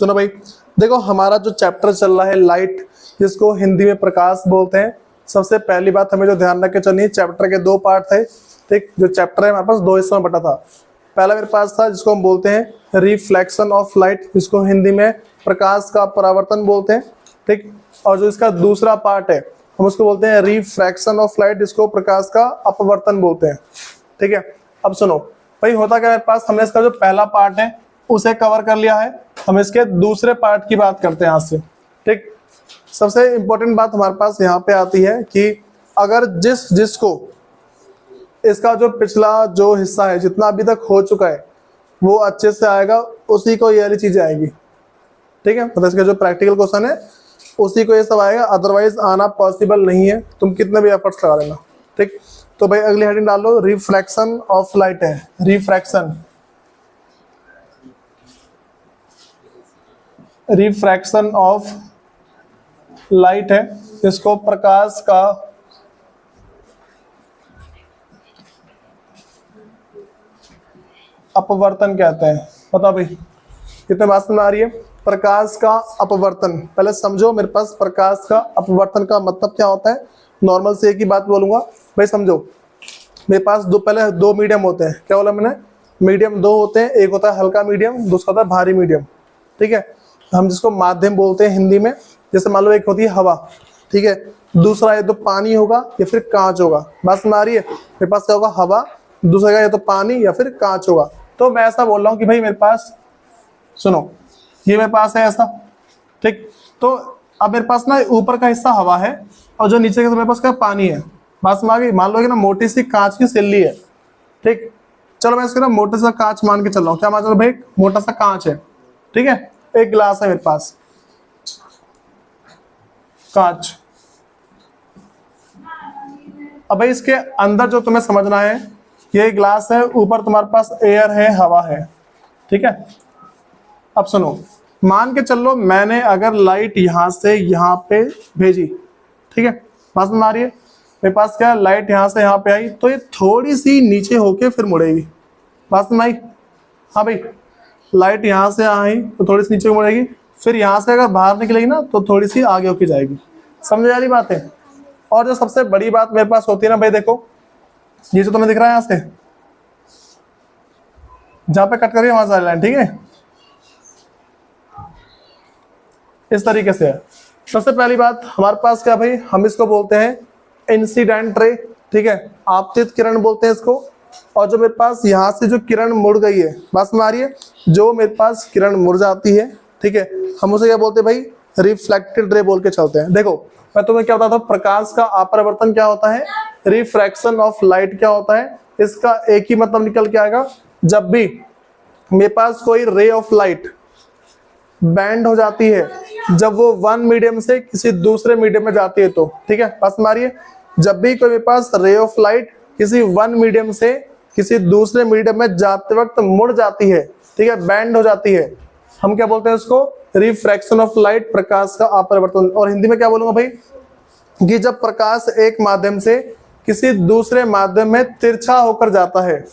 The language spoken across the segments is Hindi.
सुनो भाई, देखो हमारा जो चैप्टर चल रहा है लाइट, जिसको हिंदी में प्रकाश बोलते हैं। सबसे पहली बात हमें जो ध्यान रख के चलनी है, चैप्टर के 2 पार्ट थे। ठीक, जो चैप्टर है हमारे पास 2 हिस्सों में बटा था। पहला मेरे पास था जिसको हम बोलते हैं रिफ्लेक्शन ऑफ लाइट, जिसको हिंदी में प्रकाश का परावर्तन बोलते हैं। ठीक, और जो इसका दूसरा पार्ट है हम उसको बोलते हैं रिफ्रैक्शन ऑफ लाइट, जिसको प्रकाश का अपवर्तन बोलते हैं। ठीक है, अब सुनो भाई, होता क्या मेरे पास, हमने इसका जो पहला पार्ट है उसे कवर कर लिया है। हम इसके दूसरे पार्ट की बात करते हैं यहाँ से। ठीक, सबसे इंपॉर्टेंट बात हमारे पास यहाँ पे आती है कि अगर जिसको इसका जो पिछला जो हिस्सा है, जितना अभी तक हो चुका है वो अच्छे से आएगा, उसी को ये वाली चीजें आएगी। ठीक है, मतलब इसका जो प्रैक्टिकल क्वेश्चन है उसी को ये सब आएगा, अदरवाइज आना पॉसिबल नहीं है, तुम कितने भी एफर्ट्स लगा लेना। ठीक, तो भाई अगली हेडिंग डाल लो, रिफ्रैक्शन ऑफ लाइट है। रिफ्रैक्शन ऑफ लाइट है, इसको प्रकाश का अपवर्तन कहते हैं। बताओ भाई कितने बात समझ आ रही है? प्रकाश का अपवर्तन, पहले समझो मेरे पास प्रकाश का अपवर्तन का मतलब क्या होता है। नॉर्मल से एक ही बात बोलूंगा भाई, समझो मेरे पास पहले दो मीडियम होते हैं। क्या बोला मैंने? मीडियम 2 होते हैं, एक होता है हल्का मीडियम, दूसरा होता है भारी मीडियम। ठीक है, हम जिसको माध्यम बोलते हैं हिंदी में। जैसे मान लो एक होती है हवा, ठीक है, दूसरा या तो पानी होगा या फिर कांच होगा। बात समझ आ रही है? मेरे पास क्या होगा? हवा, दूसरा का या तो पानी या फिर कांच होगा। तो मैं ऐसा बोल रहा हूँ कि भाई मेरे पास, सुनो, ये मेरे पास है ऐसा। ठीक, तो अब मेरे पास ना ऊपर का हिस्सा हवा है और जो नीचे का मेरे पास क्या पानी है। बात समझ आ गई? मान लो कि ना मोटी सी कांच की सिल्ली है। ठीक, चलो मैं इसको ना मोटा सा कांच मान के चल रहा हूँ। क्या मान लो भाई? मोटा सा कांच है। ठीक है, एक गिलास है मेरे पास कांच। अब भाई इसके अंदर जो तुम्हें समझना है, ये ग्लास है, ऊपर तुम्हारे पास एयर है, हवा है। ठीक है, अब सुनो, मान के चल लो मैंने अगर लाइट यहां से यहां पे भेजी, ठीक है, बात समझ आ रही है? मेरे पास क्या लाइट यहां से यहां पे आई तो ये थोड़ी सी नीचे होके फिर मुड़ेगी। बात समझ आई? हाँ भाई, लाइट यहां से आई तो थोड़ी सी नीचे मुड़ेगी, फिर यहां से अगर बाहर निकलेगी ना तो थोड़ी सी आगे होके जाएगी। समझ आ रही बात है? और जो सबसे बड़ी बात मेरे पास होती है ना भाई, देखो ये जो तुम्हें दिख रहा है यहां से, जहां पे कट करिए वहां से लाइन, ठीक है, इस तरीके से है। सबसे पहली बात हमारे पास क्या भाई, हम इसको बोलते हैं इंसिडेंट रे। ठीक है, आपतित किरण बोलते हैं इसको। और जो मेरे पास यहाँ से जो किरण मुड़ गई है, बात समझ आ रही है? जो मेरे पास किरण मुड़ जाती है, ठीक है, हम उसे क्या बोलते हैं भाई? रिफ्लेक्टेड रे बोल के चलते हैं। देखो मैं तुम्हें क्या बताता हूँ, प्रकाश का अपवर्तन क्या होता है, रिफ्रैक्शन ऑफ लाइट क्या होता है, इसका एक ही मतलब निकल के आएगा। जब भी मेरे पास कोई रे ऑफ लाइट बैंड हो जाती है, जब वो वन मीडियम से किसी दूसरे मीडियम में जाती है तो, ठीक है, पास मारिए, जब भी कोई मेरे पास रे ऑफ लाइट किसी वन मीडियम से किसी दूसरे मीडियम में जाते वक्त मुड़ जाती है, ठीक है, बैंड हो जाती है, हम क्या बोलते हैं उसको? रिफ्रैक्शन ऑफ लाइट, प्रकाश का अपवर्तन। और हिंदी में क्या बोलूंगा भाई कि जब प्रकाश एक माध्यम से किसी दूसरे माध्यम में तिरछा होकर जाता है,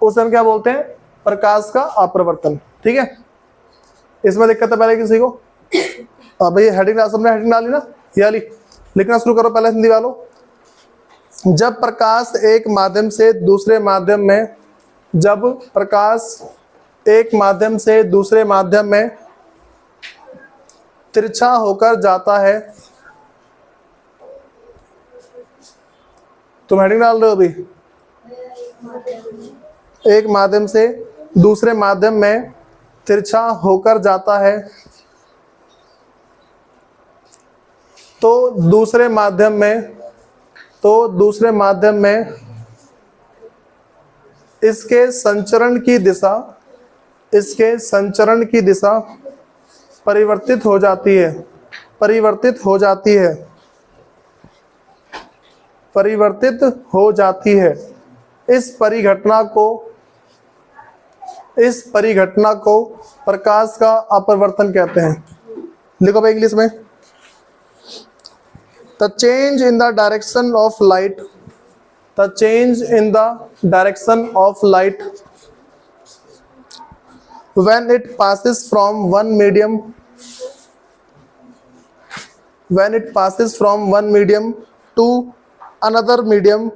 उसे हम क्या बोलते हैं? प्रकाश का अपवर्तन। ठीक है, इसमें दिक्कत है पहले किसी को? भाई हेडिंग सबने हेडिंग डाली ना, ये वाली लिखना शुरू करो पहले हिंदी वालों। जब प्रकाश एक माध्यम से दूसरे माध्यम में, जब प्रकाश एक माध्यम से दूसरे माध्यम में तिरछा होकर जाता है, तुम हेडिंग डाल रहे हो अभी, एक माध्यम से दूसरे माध्यम में तिरछा होकर जाता है, तो दूसरे माध्यम में इसके संचरण की दिशा परिवर्तित हो जाती है। इस परिघटना को प्रकाश का अपवर्तन कहते हैं। लिखो भाई इंग्लिश में, the change in the direction of light when it passes from one medium to another medium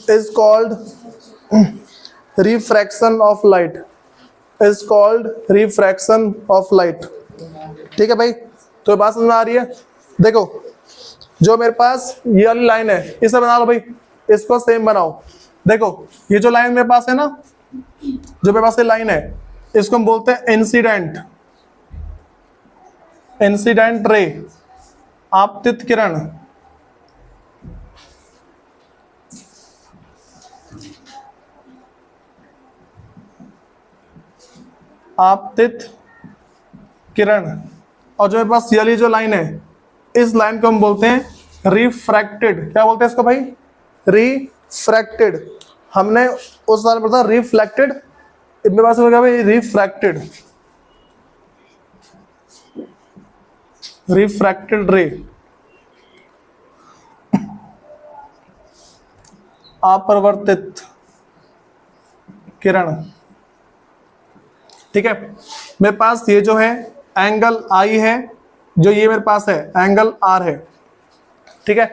is called refraction of light, is called refraction of light। ठीक है भाई, तो बात समझ में आ रही है? देखो जो मेरे पास ये वाली लाइन है इसे बना लो भाई, इसको सेम बनाओ। देखो ये जो लाइन मेरे पास है ना, जो मेरे पास ये लाइन है, इसको हम बोलते हैं इंसिडेंट रे, आपतित किरण। आपतित किरण। और जो मेरे पास ये वाली जो लाइन है, इस लाइन को हम बोलते हैं रिफ्रैक्टेड। क्या बोलते हैं इसको भाई? रिफ्रैक्टेड। हमने उस साल पढ़ा रिफ्लेक्टेड, मेरे पास हो गया भाई रिफ्रैक्टेड, रिफ्रैक्टेड रे, अपरिवर्तित किरण। ठीक है, मेरे पास ये जो है एंगल आई है, जो ये मेरे पास है एंगल आर है। ठीक है,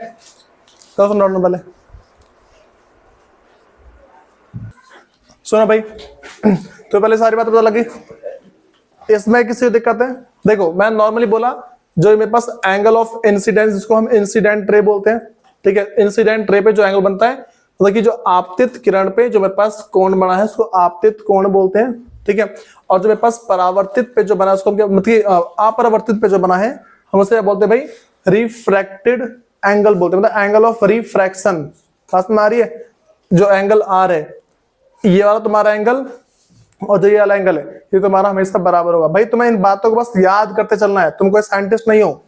तो सुनो पहले, सुनो भाई। तो पहले सारी बात पता लगी, इसमें किसी दिक्कत है? देखो मैं नॉर्मली बोला, जो मेरे पास एंगल ऑफ इंसिडेंस, जिसको हम इंसिडेंट रे बोलते हैं। ठीक है, इंसिडेंट रे पे जो एंगल बनता है, मतलब कि जो आपतित किरण पे जो मेरे पास कोण बना है उसको आपतित कोण बोलते हैं। ठीक है, और जो मेरे पास परावर्तित पे जो बना है उसको मतलब अपरिवर्तित पे जो बना है हम उसे बोलते हैं भाई रिफ्रैक्टेड एंगल बोलते हैं, मतलब एंगल ऑफ रिफ्रैक्शन। समझ में आ रही है? जो एंगल आर है, ये वाला तुम्हारा एंगल और जो ये वाला एंगल है, ये तुम्हारा हमेशा बराबर होगा। भाई तुम्हें इन बातों को बस याद करते चलना है, तुम कोई साइंटिस्ट नहीं हो।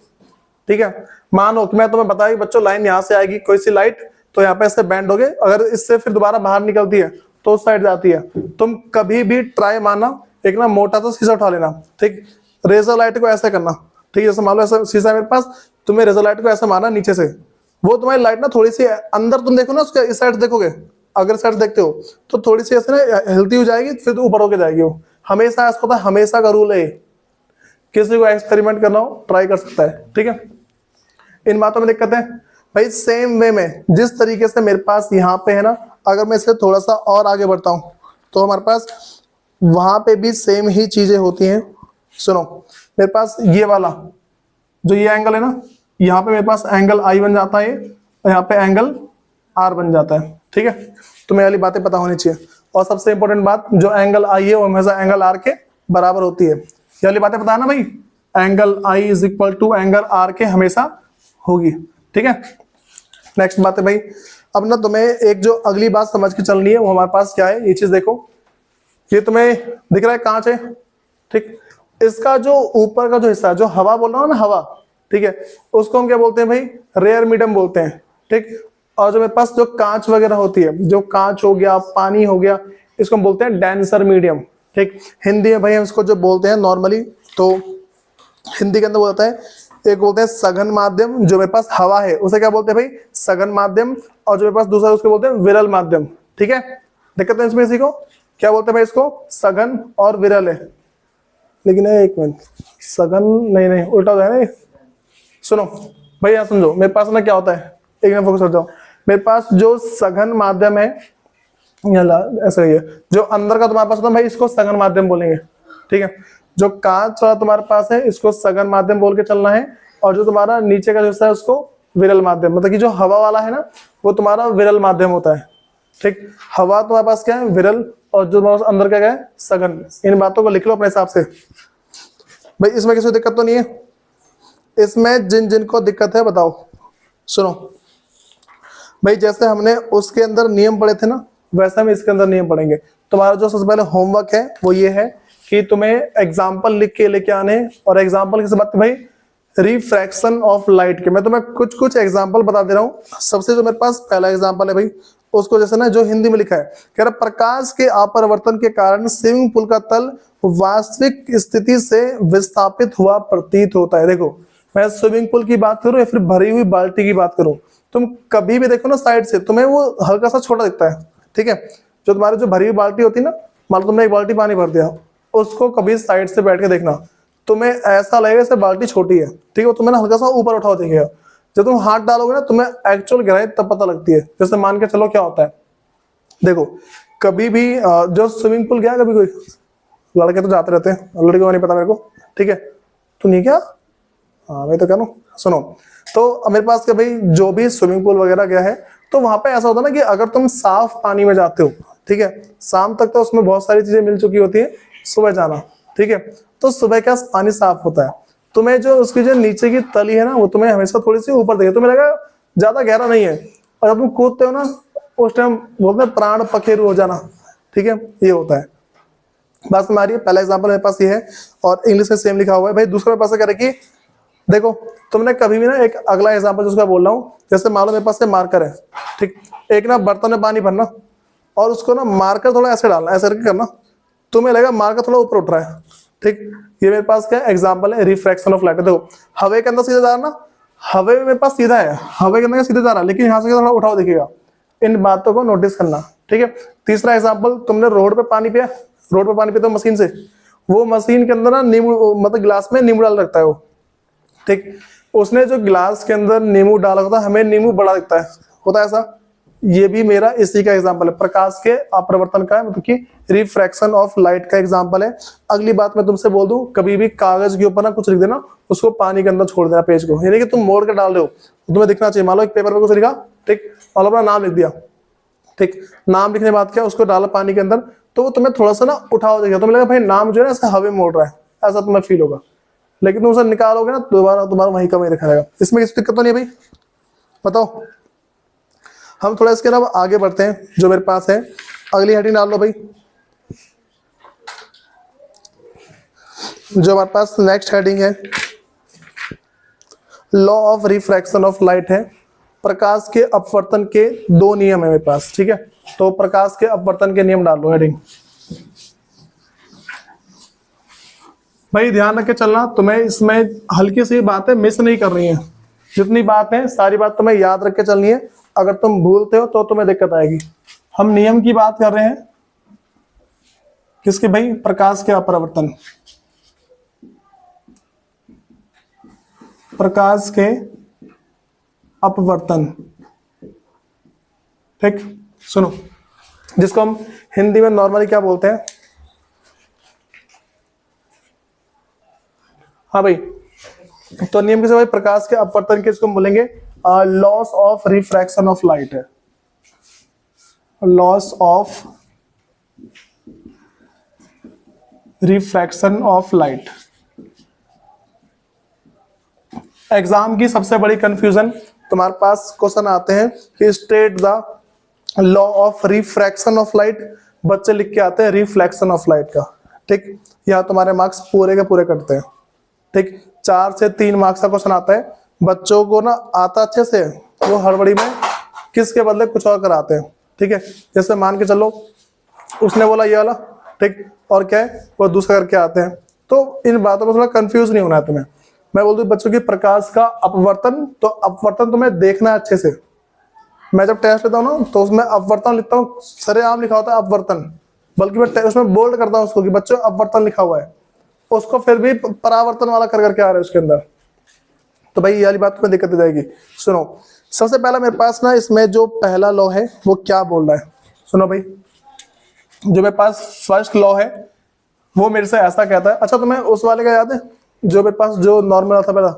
ठीक है, मानो कि मैं तुम्हें बताया बच्चों लाइन यहाँ से आएगी, कोई सी लाइट, तो यहाँ पे ऐसे बैंड हो गए, अगर इससे फिर दोबारा बाहर निकलती है तो उस साइड जाती है। तुम कभी भी ट्राई मारना, एक ना मोटा सा शीशा उठा लेना, ठीक, रेजर लाइट को ऐसे करना। ठीक है, जैसे मान लो ऐसा शीशा मेरे पास, तुम्हें रेजर लाइट को ऐसे मारना नीचे से, वो तुम्हारी लाइट ना थोड़ी सी अंदर, तुम देखो ना उसके इस साइड देखोगे, अगर साइड देखते हो तो थोड़ी सी ऐसे ना हिलती हो जाएगी, फिर तो ऊपर होके जाएगी वो। हमेशा ऐसा होता है, हमेशा का रूल है। किसी को एक्सपेरिमेंट करना हो ट्राई कर सकता है। ठीक है, इन बातों में दिक्कत है भाई। सेम वे में जिस तरीके से मेरे पास यहाँ पे है ना, अगर मैं इसे थोड़ा सा और आगे बढ़ता हूँ तो हमारे पास वहां पे भी सेम ही चीजें होती हैं। सुनो, मेरे पास ये वाला जो ये एंगल है ना, यहाँ पे मेरे पास एंगल आई बन जाता है और यहाँ पे एंगल आर बन जाता है। ठीक है, तुम्हें वाली बातें पता होनी चाहिए। और सबसे इंपॉर्टेंट बात, जो एंगल आई है वो हमेशा एंगल आर के बराबर होती है। ये वाली बातें पता है ना भाई, angle I is equal to angle R के हमेशा होगी। ठीक है, नेक्स्ट बात है भाई, अब ना तुम्हें एक जो अगली बात समझ के चलनी है, वो हमारे पास क्या है, ये चीज देखो, ये तुम्हें दिख रहा है कांच है। ठीक, इसका जो ऊपर का जो हिस्सा है, जो हवा बोल रहा हूँ ना, हवा, ठीक है, उसको हम क्या बोलते हैं भाई? रेयर मीडियम बोलते हैं। ठीक, और जो मेरे पास जो कांच वगैरह होती है, जो कांच हो गया, पानी हो गया, इसको हम बोलते हैं डेंसर मीडियम। ठीक, हिंदी में भाई हम इसको जो बोलते हैं नॉर्मली, तो हिंदी के अंदर बोलता है, एक बोलते हैं सघन माध्यम, जो मेरे पास हवा है उसे क्या बोलते हैं भाई? सघन माध्यम। और जो मेरे पास दूसरा उसको बोलते हैं विरल माध्यम। ठीक है, दिक्कत है इसमें? इसी को क्या बोलते हैं भाई? इसको सघन और विरल है। लेकिन एक मिनट, सघन नहीं उल्टा हो जाए ना। सुनो भाई, यहाँ समझो, मेरे पास ना क्या होता है, एक मिनट फोकस कर जाओ। मेरे पास जो सघन माध्यम है, ऐसा ही है, जो अंदर का तुम्हारे पास होता है भाई, इसको सघन माध्यम बोलेंगे। ठीक है, जो कांच वाला तुम्हारे पास है इसको सघन माध्यम बोल के चलना है, और जो तुम्हारा नीचे का हिस्सा है उसको विरल माध्यम, मतलब कि जो हवा वाला है ना वो तुम्हारा विरल माध्यम होता है। ठीक, हवा तुम्हारे पास क्या है? विरल, और जो तुम्हारे अंदर क्या है? सघन। इन बातों को लिख लो अपने हिसाब से भाई। इसमें किसी को दिक्कत तो नहीं है? इसमें जिन जिनको दिक्कत है बताओ। सुनो भाई, जैसे हमने उसके अंदर नियम पढ़े थे ना, वैसे हम इसके अंदर नियम पढ़ेंगे। तुम्हारा जो सबसे पहले होमवर्क है वो ये है कि तुम्हें एग्जाम्पल लिख के लेके आने, और एग्जाम्पल किस बात भाई? रिफ्रैक्शन ऑफ लाइट के। मैं तुम्हें कुछ कुछ एग्जाम्पल बता दे रहा हूँ। सबसे जो मेरे पास पहला एग्जाम्पल है भाई, उसको जैसे ना जो हिंदी में लिखा है, कह रहा प्रकाश के अपरिवर्तन के कारण स्विमिंग पूल का तल वास्तविक स्थिति से विस्थापित हुआ प्रतीत होता है। देखो, मैं स्विमिंग पूल की बात करूं या फिर भरी हुई बाल्टी की बात करूं, तुम कभी भी देखो ना साइड से, तुम्हें वो हल्का सा छोटा दिखता है। ठीक है, जो तुम्हारी जो भरी हुई बाल्टी होती है ना, मान लो तुमने एक बाल्टी पानी भर दिया, उसको कभी साइड से बैठ के देखना, तुम्हें ऐसा लगेगा जैसे बाल्टी छोटी है, ठीक है, तुम्हें ना हल्का सा ऊपर उठाओ दिखेगा। जब तुम हाथ डालोगे ना, तुम्हें एक्चुअल गहराई तब पता लगती है। जैसे मान के चलो क्या होता है, देखो कभी भी जो स्विमिंग पूल गया कभी कोई, लड़के तो जाते रहते हैं, लड़कियों को नहीं पता मेरे को, ठीक है, तो नहीं क्या, हाँ मैं तो कह रहा हूँ, सुनो, तो मेरे पास क्या भाई, जो भी स्विमिंग पूल वगैरह गया है, तो वहां पे ऐसा होता है ना कि अगर तुम साफ पानी में जाते हो, ठीक है, शाम तक तो उसमें बहुत सारी चीजें मिल चुकी होती है, सुबह जाना, ठीक है, तो सुबह का पानी साफ होता है, तुम्हें जो उसकी जो नीचे की तली है ना, वो तुम्हें हमेशा थोड़ी सी ऊपर दिखे, तुम्हें लगा ज्यादा गहरा नहीं है, और जब तुम कूदते हो ना, उस टाइम बोलते हैं प्राण पखेरु हो जाना, ठीक है, ये होता है। बात हमारी पहला एग्जांपल मेरे पास ये है, और इंग्लिश में सेम लिखा हुआ है भाई। दूसरा मेरे पास क्या रखी, देखो तुमने कभी भी ना, एक अगला एग्जांपल जिसका बोल रहा हूँ, जैसे मान लो मेरे पास मार्कर है, ठीक, एक ना बर्तन में पानी भरना, और उसको ना मार्कर थोड़ा ऐसे डालना, ऐसे करके करना, तुम्हें लगेगा मार्कर थोड़ा ऊपर उठ रहा है, ठीक, ये मेरे पास क्या एग्जांपल है, रिफ्रैक्शन ऑफ लाइट। देखो हवा के अंदर सीधा जा रहा ना, हवा में मेरे पास सीधा है, हवा के अंदर सीधा जा रहा, लेकिन यहाँ से थोड़ा उठाओ दिखेगा, इन बातों को नोटिस करना, ठीक है। तीसरा एग्जांपल, तुमने रोड पे पानी पिया, रोड पे पानी पिया तो मशीन से, वो मशीन के अंदर ना नींबू, मतलब गिलास में नींबू डाल रखता है वो, ठीक, उसने जो गिलास के अंदर नींबू डाला होता है, हमें नींबू बड़ा दिखता है, होता है ऐसा, ये भी मेरा इसी का एग्जांपल है, प्रकाश के अपरिवर्तन का, मतलब कि रिफ्रैक्शन ऑफ लाइट का एग्जांपल है। अगली बात मैं तुमसे बोल दूं, कभी भी कागज के ऊपर ना कुछ लिख देना, उसको पानी के अंदर छोड़ देना पेज को, यानी कि तुम मोड़ के डाल रहे हो, तुम्हें दिखना चाहिए। मान लो एक पेपर पे कुछ लिखा, ठीक, और अपना नाम लिख दिया, ठीक, नाम लिखने के बाद क्या, उसको डाला पानी के अंदर, तो वो तुम्हें थोड़ा सा ना उठाओ देगा, तुम्हें लगा भाई नाम जो है ना ऐसे हवा में मोड़ रहा है, ऐसा तुम्हें फील होगा, लेकिन तुम उसे निकालोगे ना, दोबारा तुम्हारा वहीं का वहीं रखा रहेगा। इसमें किसी दिक्कत तो नहीं है भाई, बताओ। हम थोड़ा इसके अलावा आगे बढ़ते हैं, जो मेरे पास है, अगली हेडिंग डाल लो भाई। जो हमारे पास नेक्स्ट हेडिंग है, law of refraction of light है, प्रकाश के अपवर्तन के दो नियम है मेरे पास, ठीक है, तो प्रकाश के अपवर्तन के नियम डाल लो हेडिंग। भाई ध्यान रख के चलना, तुम्हें इसमें हल्की सी बातें मिस नहीं कर रही है, जितनी बात है सारी बात तुम्हें याद रख के चलनी है, अगर तुम भूलते हो तो तुम्हें दिक्कत आएगी। हम नियम की बात कर रहे हैं, किसके भाई, प्रकाश के अपरिवर्तन, प्रकाश के अपवर्तन, ठीक, सुनो, जिसको हम हिंदी में नॉर्मली क्या बोलते हैं, हाँ भाई, तो नियम किसे भाई, प्रकाश के अपवर्तन के इसको बोलेंगे loss of refraction of light है, loss of refraction of light. Exam की सबसे बड़ी कंफ्यूजन, तुम्हारे पास क्वेश्चन आते हैं कि state the law of refraction of light, बच्चे लिख के आते हैं रिफ्लेक्शन ऑफ लाइट का, ठीक, यहाँ तुम्हारे मार्क्स पूरे के पूरे कटते हैं, ठीक, 4 से 3 मार्क्स का क्वेश्चन आता है, बच्चों को ना आता अच्छे से, वो हड़बड़ी में किसके बदले कुछ और कराते हैं, ठीक है। जैसे मान के चलो उसने बोला ये वाला, ठीक, और क्या है वो दूसरा करके आते हैं, तो इन बातों में थोड़ा कंफ्यूज नहीं होना है तुम्हें। मैं बोल दूं बच्चों की प्रकाश का अपवर्तन, तो अपवर्तन तुम्हें देखना है अच्छे से। मैं जब टेस्ट लेता हूँ ना, तो उसमें अपवर्तन लिखता हूँ, सरेआम लिखा होता है अपवर्तन, बल्कि मैं उसमें बोल्ड करता हूँ उसको कि बच्चों अपवर्तन लिखा हुआ है, उसको फिर भी परावर्तन वाला कर करके आ रहा है उसके अंदर, तो भाई ये वाली बात में दिक्कत आ जाएगी। सुनो, सबसे पहला मेरे पास ना इसमें जो पहला लॉ है वो क्या बोल रहा है, सुनो भाई, जो मेरे पास फर्स्ट लॉ है वो मेरे से ऐसा कहता है, अच्छा तुम्हें उस वाले का याद है जो मेरे पास जो नॉर्मल था पहला,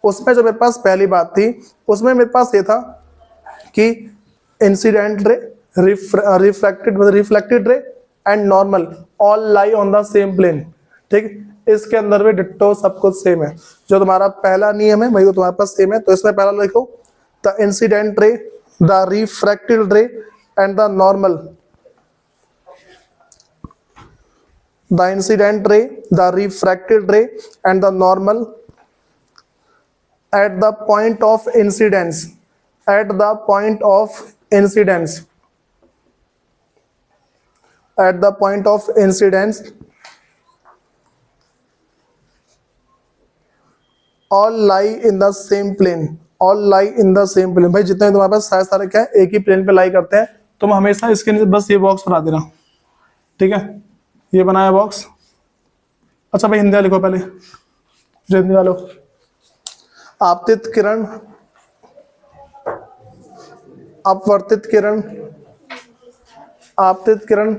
उसमें जो मेरे पास पहली बात थी, उसमें मेरे पास ये था कि incident ray, reflected ray and normal all lie on the same plane, ठीक, इसके अंदर भी डिट्टो सब कुछ सेम है। जो तुम्हारा पहला नियम है भाई वो तुम्हारे पास सेम है, तो इसमें पहला लिखो the incident ray, the refracted रे and the normal, the incident ray, the refracted ray and the normal at the point of incidence, at the point of incidence, at the point of incidence all lie in the same plane, all lie in the same plane। भाई जितने तुम्हारे पास सारे क्या है एक ही प्लेन पे लाई करते हैं, तुम हमेशा इसके नीचे बस ये बॉक्स बना देना, ठीक है, ये बनाया बॉक्स। अच्छा भाई हिंदी लिखो पहले, जो हिंदी वालों, आपतित किरण, अपवर्तित किरण, आपतित किरण,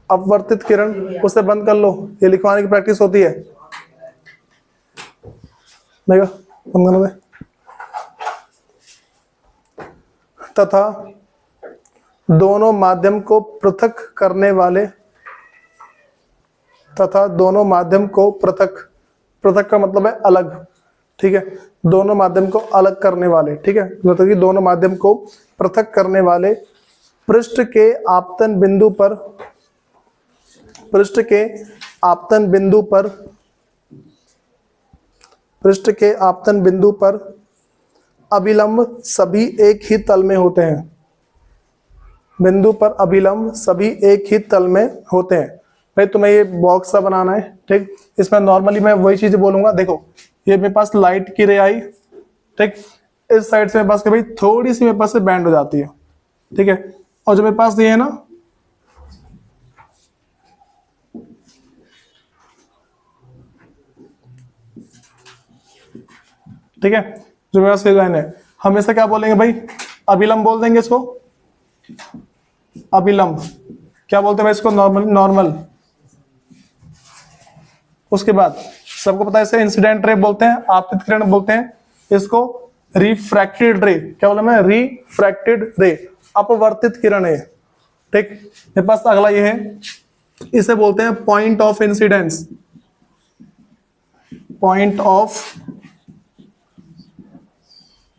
अपवर्तित किरण, उसे बंद कर लो, ये लिखवाने की प्रैक्टिस होती है। नहीं बंद कर दो। तथा दोनों माध्यम को पृथक करने वाले, तथा दोनों माध्यम को पृथक, पृथक का मतलब है अलग, ठीक है, दोनों माध्यम को अलग करने वाले, ठीक है, मतलब कि दोनों माध्यम को पृथक करने वाले पृष्ठ के आपतन बिंदु पर, पृष्ठ के आपतन बिंदु पर, पृष्ठ के आपतन बिंदु पर अभिलंब सभी एक ही तल में होते हैं, बिंदु पर अभिलंब सभी एक ही तल में होते हैं। भाई तुम्हें ये बॉक्स सा बनाना है, ठीक, इसमें नॉर्मली मैं वही चीज बोलूंगा। देखो ये मेरे पास लाइट की रे आई, ठीक, इस साइड से मेरे पास भाई थोड़ी सी मेरे पास से बैंड हो जाती है, ठीक है, और जो मेरे पास ये है ना, ठीक है, जो मेरा सेल लाइन है, हमेशा क्या बोलेंगे भाई, अभिलंब बोल देंगे इसको, अभिलंब। क्या बोलते हैं भाई इसको, नॉर्मल, नॉर्मल। उसके बाद सबको पता है इसे इंसिडेंट रे बोलते हैं, आपतित किरण बोलते हैं, इसको रिफ्रैक्टेड रे, क्या बोला मैं, रिफ्रैक्टेड रे, अपवर्तित किरण है, ठीक। मेरे पास अगला ये है, इसे बोलते हैं point of incidence, point of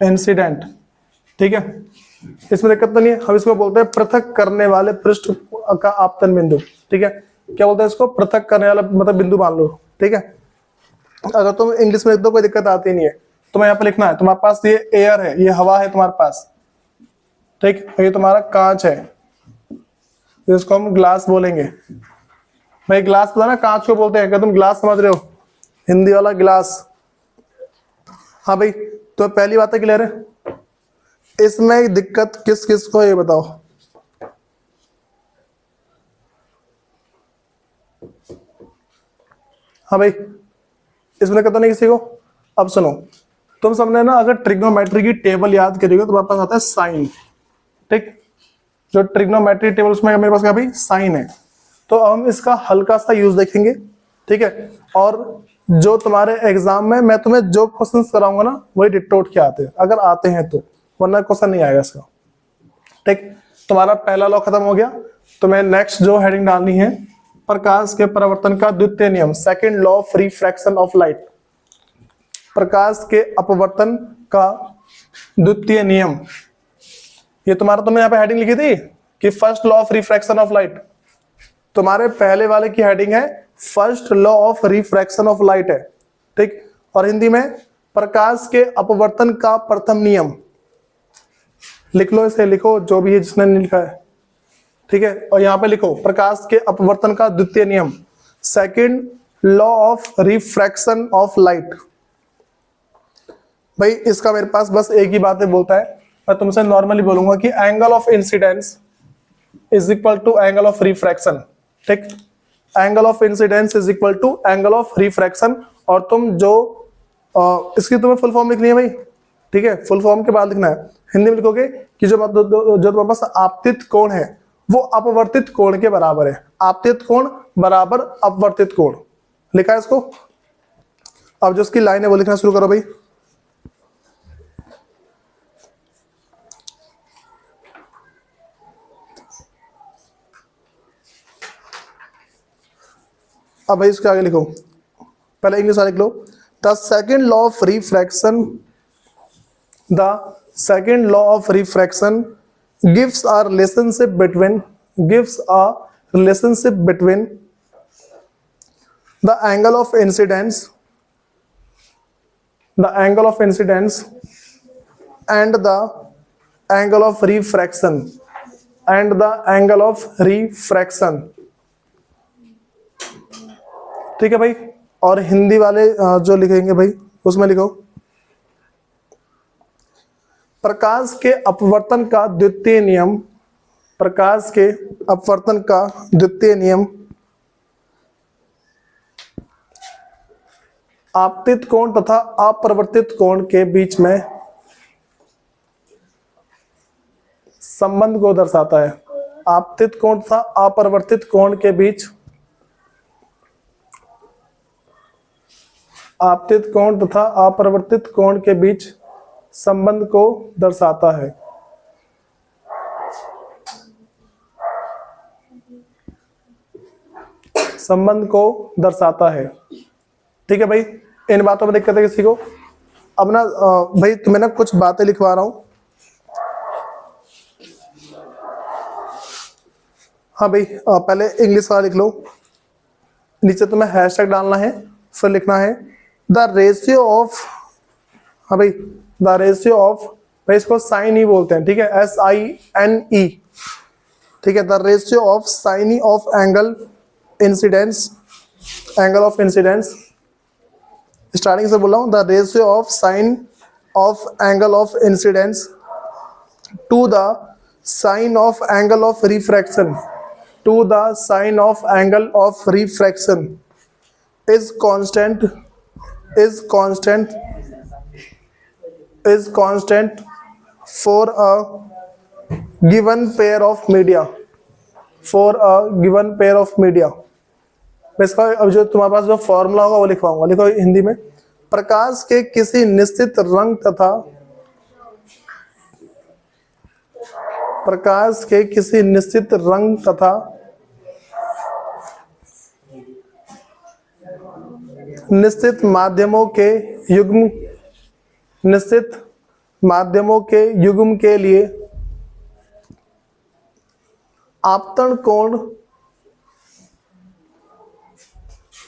incident, ठीक है, इसमें दिक्कत तो नहीं है। हम इसको बोलते हैं पृथक करने वाले पृष्ठ का आपतन बिंदु, ठीक है, क्या बोलते हैं इसको, पृथक करने वाला मतलब बिंदु मान लो, ठीक है। अगर तुम इंग्लिश में लिख दो कोई दिक्कत आती नहीं है, तुम्हें यहाँ पे लिखना है, तुम्हारे पास ये एयर है, ये हवा है तुम्हारे पास, ठीक, ये तुम्हारा कांच है, इसको हम ग्लास बोलेंगे। भाई ग्लास पता ना कांच को बोलते हैं, क्या तुम ग्लास समझ रहे हो, हिंदी वाला ग्लास। हाँ भाई तो पहली बात है क्लियर है, इसमें दिक्कत किस किस को ये बताओ। हाँ भाई इसमें दिक्कत तो नहीं किसी को। अब सुनो, तुम सबने ना अगर ट्रिग्नोमेट्री की टेबल याद करिएगा तो तुम्हारे पास आता है साइन, ठीक, जो ट्रिग्नोमेट्री टेबल उसमें मेरे पास क्या भाई, साइन है। तो हम इसका हल्का सा यूज देखेंगे, ठीक है, और जो तुम्हारे एग्जाम में मैं तुम्हें जो क्वेश्चंस कराऊंगा ना वही डिट्टो उठ के आते हैं, अगर आते हैं तो, वरना क्वेश्चन नहीं आएगा इसका, ठीक। तुम्हारा पहला लॉ खत्म हो गया, तुम्हें नेक्स्ट जो हेडिंग डालनी है, प्रकाश के परावर्तन का द्वितीय नियम, second law of refraction of light, प्रकाश के अपवर्तन का द्वितीय नियम। ये तुम्हारा, तुमने यहाँ पे हेडिंग लिखी थी कि first law of refraction of light, तुम्हारे पहले वाले की हेडिंग है first law of refraction of light है, ठीक, और हिंदी में प्रकाश के अपवर्तन का प्रथम नियम। लिख लो इसे, लिखो जो भी है जिसने नहीं लिखा है, ठीक है, और यहां पे लिखो प्रकाश के अपवर्तन का द्वितीय नियम, second law of refraction of light. भाई इसका मेरे पास बस एक ही बात है, बोलता है, मैं तुमसे नॉर्मली बोलूंगा कि angle of incidence is equal to angle of refraction, ठीक, angle of incidence is equal to angle of refraction. और तुम जो इसकी तुम्हें फुल फॉर्म लिखनी है भाई, ठीक है, फुल फॉर्म के बाद लिखना है, हिंदी में लिखोगे कि जो तुम्हारे पास आपतित कोण है वो अपवर्तित कोण के बराबर है, आपतित कोण बराबर अपवर्तित कोण, लिखा है इसको। अब जो इसकी लाइन है वो लिखना शुरू करो भाई। अब भाई इसके आगे लिखो, पहले इंग्लिश वाला लिख लो, the second law of refraction, the second law of refraction gives a relationship between the angle of incidence and the angle of refraction ठीक है भाई। और हिंदी वाले जो लिखेंगे भाई उसमें लिखो प्रकाश के अपवर्तन का द्वितीय नियम, प्रकाश के अपवर्तन का द्वितीय नियम आपतित कोण तथा अपरिवर्तित कोण के बीच में संबंध को दर्शाता है। आपतित कोण तथा अपरिवर्तित कोण के बीच आपतित कोण तथा अपरिवर्तित कोण के बीच संबंध को दर्शाता है। संबंध को दर्शाता है। ठीक है भाई, इन बातों में दिक्कत है किसी को? अब ना भाई तुम्हें ना कुछ बातें लिखवा रहा हूं। हाँ भाई, पहले इंग्लिश वाला लिख लो, नीचे तुम्हें हैशटैग डालना है, फिर लिखना है द रेशियो ऑफ, हाँ भाई द रेशियो ऑफ, भाई इसको साइन ई बोलते हैं, ठीक है, SINE, ठीक है, द रेशियो ऑफ साइन ई of angle incidence, angle of incidence, starting से बोल रहा हूं, the ratio of sine of angle of incidence to the sine of angle of refraction, to the sine of angle of refraction is constant for a given pair of media, for a given pair of media। इसका अब जो तुम्हारे पास जो फॉर्मूला होगा वो लिखवाऊंगा, लिखो हिंदी में। प्रकाश के किसी निश्चित रंग तथा प्रकाश के किसी निश्चित रंग तथा निश्चित माध्यमों के युग्म के लिए आपतन कोण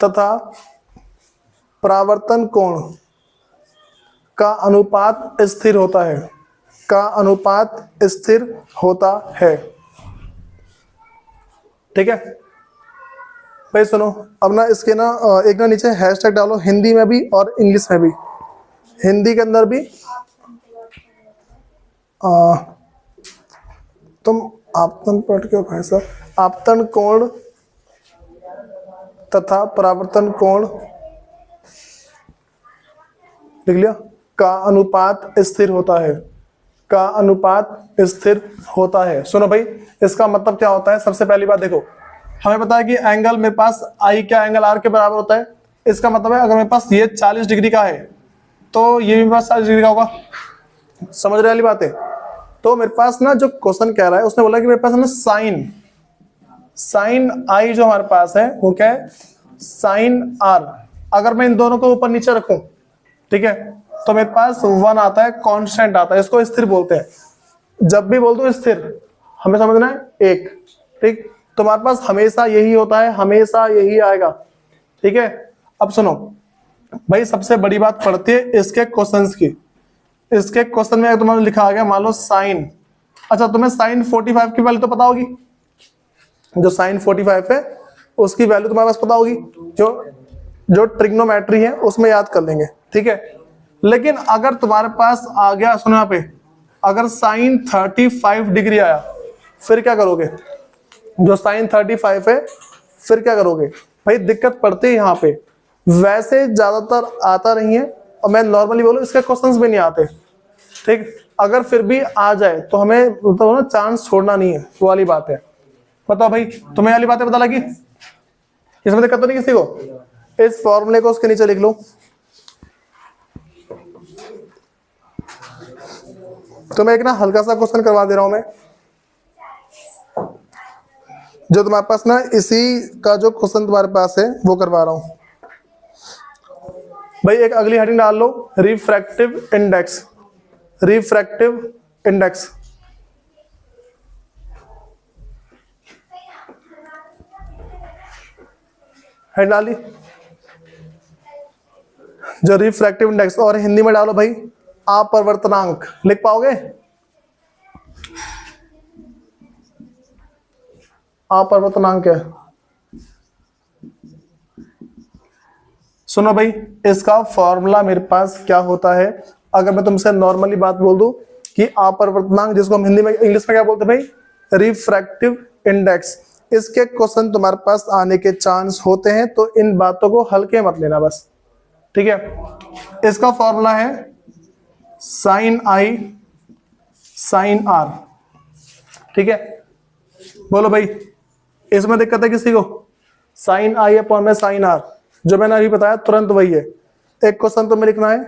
तथा परावर्तन कोण का अनुपात स्थिर होता है, का अनुपात स्थिर होता है। ठीक है भाई, सुनो अब ना इसके ना एक ना नीचे हैशटैग डालो, हिंदी में भी और इंग्लिश में भी। हिंदी के अंदर भी तुम आपतन पढ़ के भाई साहब, आपतन कोण तथा परावर्तन कोण लिख लिया, का अनुपात स्थिर होता है, का अनुपात स्थिर होता है। सुनो भाई, इसका मतलब क्या होता है? सबसे पहली बात देखो, हमें पता है कि एंगल मेरे पास आई क्या एंगल आर के बराबर होता है। इसका मतलब है अगर मेरे पास ये 40 डिग्री का है तो ये भी मेरे पास 40 डिग्री का होगा। समझ रहे वाली बात है? तो मेरे पास ना जो क्वेश्चन कह रहा है उसने बोला कि मेरे पास ना साइन आई जो हमारे पास है वो क्या है? Sine R. अगर मैं इन दोनों को ऊपर नीचे रखूं, ठीक है, तो मेरे पास 1 आता है, कांस्टेंट आता है, इसको स्थिर बोलते हैं। जब भी बोल दो स्थिर, हमें समझना है 1, ठीक। तुम्हारे पास हमेशा यही होता है, हमेशा यही आएगा, ठीक है। अब सुनो भाई, सबसे बड़ी बात पड़ती है इसके क्वेश्चंस की। इसके क्वेश्चन में तुम्हारे लिखा आ गया, मान लो साइन, अच्छा तुम्हें साइन 45 की वैल्यू तो पता होगी, जो साइन 45 है उसकी वैल्यू तुम्हारे पास पता होगी, जो ट्रिग्नोमेट्री है उसमें याद कर लेंगे, ठीक है। लेकिन अगर तुम्हारे पास आ गया, सुनो यहाँ पे, अगर साइन 35 डिग्री आया फिर क्या करोगे? जो साइन 35 है फिर क्या करोगे? भाई दिक्कत पड़ती है यहाँ पे। वैसे ज्यादातर आता नहीं है, और मैं नॉर्मली बोलूं इसके क्वेश्चंस भी नहीं आते, ठीक। अगर फिर भी आ जाए तो हमें मतलब ना चांस छोड़ना नहीं है, वो वाली बात है। बताओ भाई, तुम्हें वाली बातें पता लगी? इसमें दिक्कत तो नहीं किसी को? इस फॉर्मूले को उसके नीचे लिख लो। तो मैं एक ना हल्का सा क्वेश्चन करवा दे रहा हूं मैं, जो तुम्हारे पास ना इसी का जो क्वेश्चन तुम्हारे पास है वो करवा रहा हूं भाई। एक अगली हेडिंग डाल लो, refractive index, refractive index. Head डाली, जो रिफ्रैक्टिव इंडेक्स, और हिंदी में डालो भाई अपवर्तनांक। लिख पाओगे? अपवर्तनांक है, सुनो भाई, इसका फॉर्मूला मेरे पास क्या होता है? अगर मैं तुमसे नॉर्मली बात बोल दूं कि अपवर्तनांक, जिसको हम हिंदी में इंग्लिश में क्या बोलते हैं भाई? रिफ्रैक्टिव इंडेक्स, इसके क्वेश्चन तुम्हारे पास आने के चांस होते हैं, तो इन बातों को हल्के मत लेना बस, ठीक है। इसका फॉर्मूला है साइन आई साइन आर, ठीक है। बोलो भाई, इसमें दिक्कत है किसी को? साइन आई अपॉन में साइन आर, जो मैंने अभी बताया तुरंत वही है। एक क्वेश्चन तुम्हें लिखना है,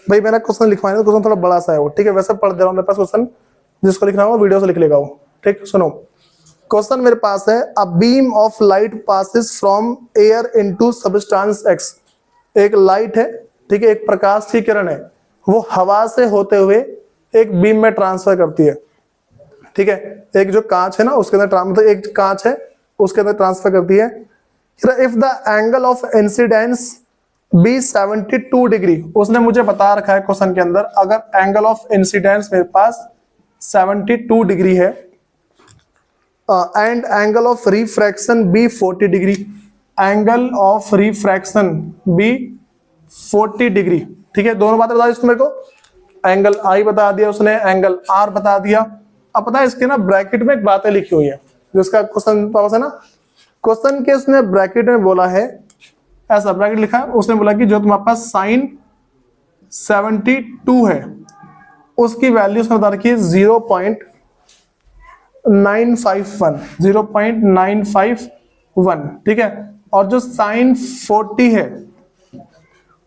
भाई मैंने क्वेश्चन लिखवाया तो क्वेश्चन थोड़ा बड़ा सा है वो, ठीक है। वैसे पढ़ दे रहा हूँ, मेरे पास क्वेश्चन जिसको लिखना हो वीडियो से लिख लेगा वो, ठीक। सुनो, क्वेश्चन मेरे पास है, a beam of light passes from air into substance x. एक लाइट है, ठीक है, एक प्रकाश की किरण है, वो हवा से होते हुए एक बीम में ट्रांसफर करती है, ठीक है। एक जो कांच है ना उसके अंदर मतलब एक कांच है उसके अंदर ट्रांसफर करती है। If the angle of incidence be 72 degree, उसने मुझे बता रखा है क्वेश्चन के अंदर, अगर एंगल ऑफ इंसिडेंस मेरे पास 72 डिग्री है and angle of refraction be 40 degree, angle of refraction be 40 degree, ठीक है। दोनों बातें बता दी इसको मेरे को, एंगल आई बता दिया उसने, एंगल आर बता दिया। अब पता है इसके ना ब्रैकेट में एक बातें लिखी हुई है, जो इसका क्वेश्चन पास है ना, क्वेश्चन के उसने ब्रैकेट में बोला है, ऐसा ब्रैकेट लिखा है, उसने बोला कि जो तुम्हारे पास साइन 72 है उसकी वैल्यू उसने बता रखी है 0.951, ठीक है। और जो साइन 40 है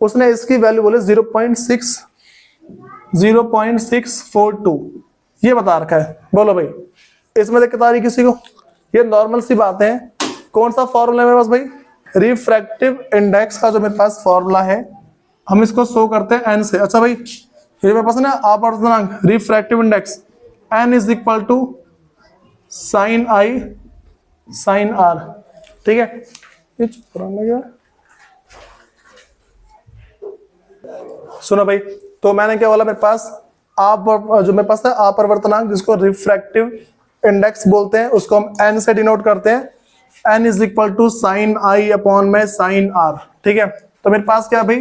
उसने इसकी वैल्यू बोले 0.642, ये बता रखा है। बोलो भाई, इसमें दिक्कत आ रही किसी को? ये नॉर्मल सी बात है। कौन सा फॉर्मूला है मेरे पास भाई? रिफ्रैक्टिव इंडेक्स का जो मेरे पास फॉर्मूला है, हम इसको शो करते हैं एन से। अच्छा भाई, ये मेरे पास है ना अपवर्तनांक refractive index, n is equal to sine I sine R, ठीक है। ये क्या सुनो भाई, तो मैंने क्या बोला, मेरे पास आप जो मेरे पास है अपवर्तनांक जिसको रिफ्रैक्टिव इंडेक्स बोलते हैं, उसको हम एन से डिनोट करते हैं। N is equal to sine I upon में साइन आर, ठीक है। तो मेरे पास क्या है भाई,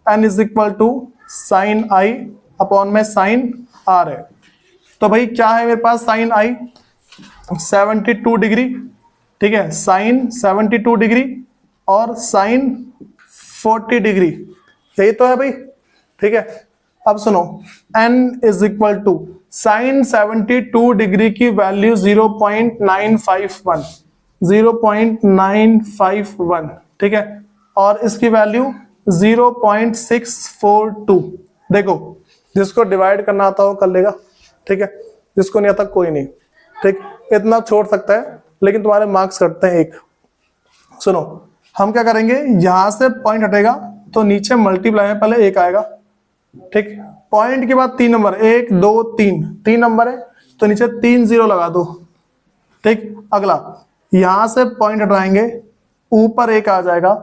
n is equal to sine I upon में साइन आर है। तो भाई क्या है मेरे पास, साइन आई 72 डिग्री, ठीक है, साइन 72 डिग्री और साइन 40 डिग्री, यही तो है भाई, ठीक है। अब सुनो, n is equal to sine 72 degree की वैल्यू 0.951, ठीक है, और इसकी वैल्यू 0.642। देखो, जिसको डिवाइड करना आता हो कर लेगा, ठीक है, जिसको नहीं आता कोई नहीं, ठीक। इतना छोड़ सकता है, लेकिन तुम्हारे मार्क्स कटते हैं एक। सुनो, हम क्या करेंगे, यहां से पॉइंट हटेगा तो नीचे मल्टीप्लाई में पहले एक आएगा, ठीक। पॉइंट के बाद 3 नंबर, 1 2 3 नंबर है, तो नीचे 3 0 लगा दो, ठीक। अगला यहां से पॉइंट हटाएंगे, ऊपर 1 आ जाएगा,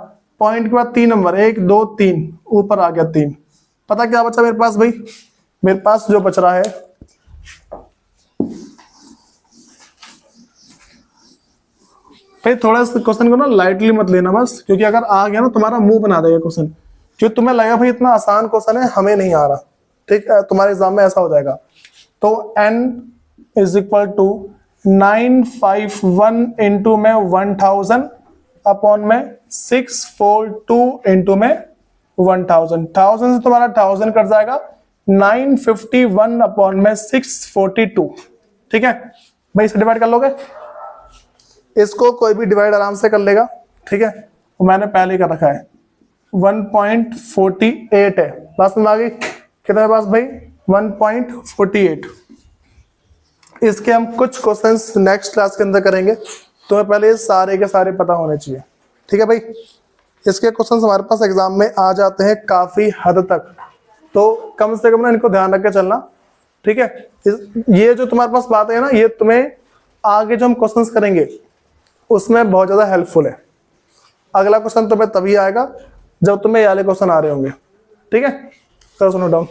पॉइंट के बाद 3 नंबर, 1 2 3, ऊपर आ गया 3। पता क्या बचा मेरे पास भाई? मेरे पास जो बच रहा है, भाई थोड़ा इस क्वेश्चन को ना लाइटली मत लेना बस, क्योंकि अगर आ गया ना तुम्हारा मुंह बना देगा क्वेश्चन, क्योंकि तुम्हें लगा भाई इतना आसान क्वेश्चन है, हमें नहीं आ रहा, ठीक है, तुम्हारे एग्जाम में ऐसा हो जाएगा। तो n is equal to 951 into में 1000 अपॉन में 642 इंटू में 1000, 1000 से तुम्हारा 1000 कट जाएगा, 951 अपॉन में 642, ठीक है भाई। इसे डिवाइड कर लोगे, इसको कोई भी डिवाइड आराम से कर लेगा, ठीक है। तो मैंने पहले कर रखा है 1.48 है, बात समझ आ गई? कितना है पास भाई? 1.48। इसके हम कुछ क्वेश्चंस नेक्स्ट क्लास के अंदर करेंगे, तुम्हें पहले सारे के सारे पता होने चाहिए, ठीक है भाई। इसके क्वेश्चंस हमारे पास एग्जाम में आ जाते हैं काफी हद तक, तो कम से कम ना इनको ध्यान रख के चलना, ठीक है। ये जो तुम्हारे पास बात है ना, ये तुम्हें आगे जो हम क्वेश्चंस करेंगे उसमें बहुत ज्यादा हेल्पफुल है। अगला क्वेश्चन तुम्हें तभी आएगा जब तुम्हें ये वाले क्वेश्चन आ रहे होंगे, ठीक है। तो सुनो डाउन।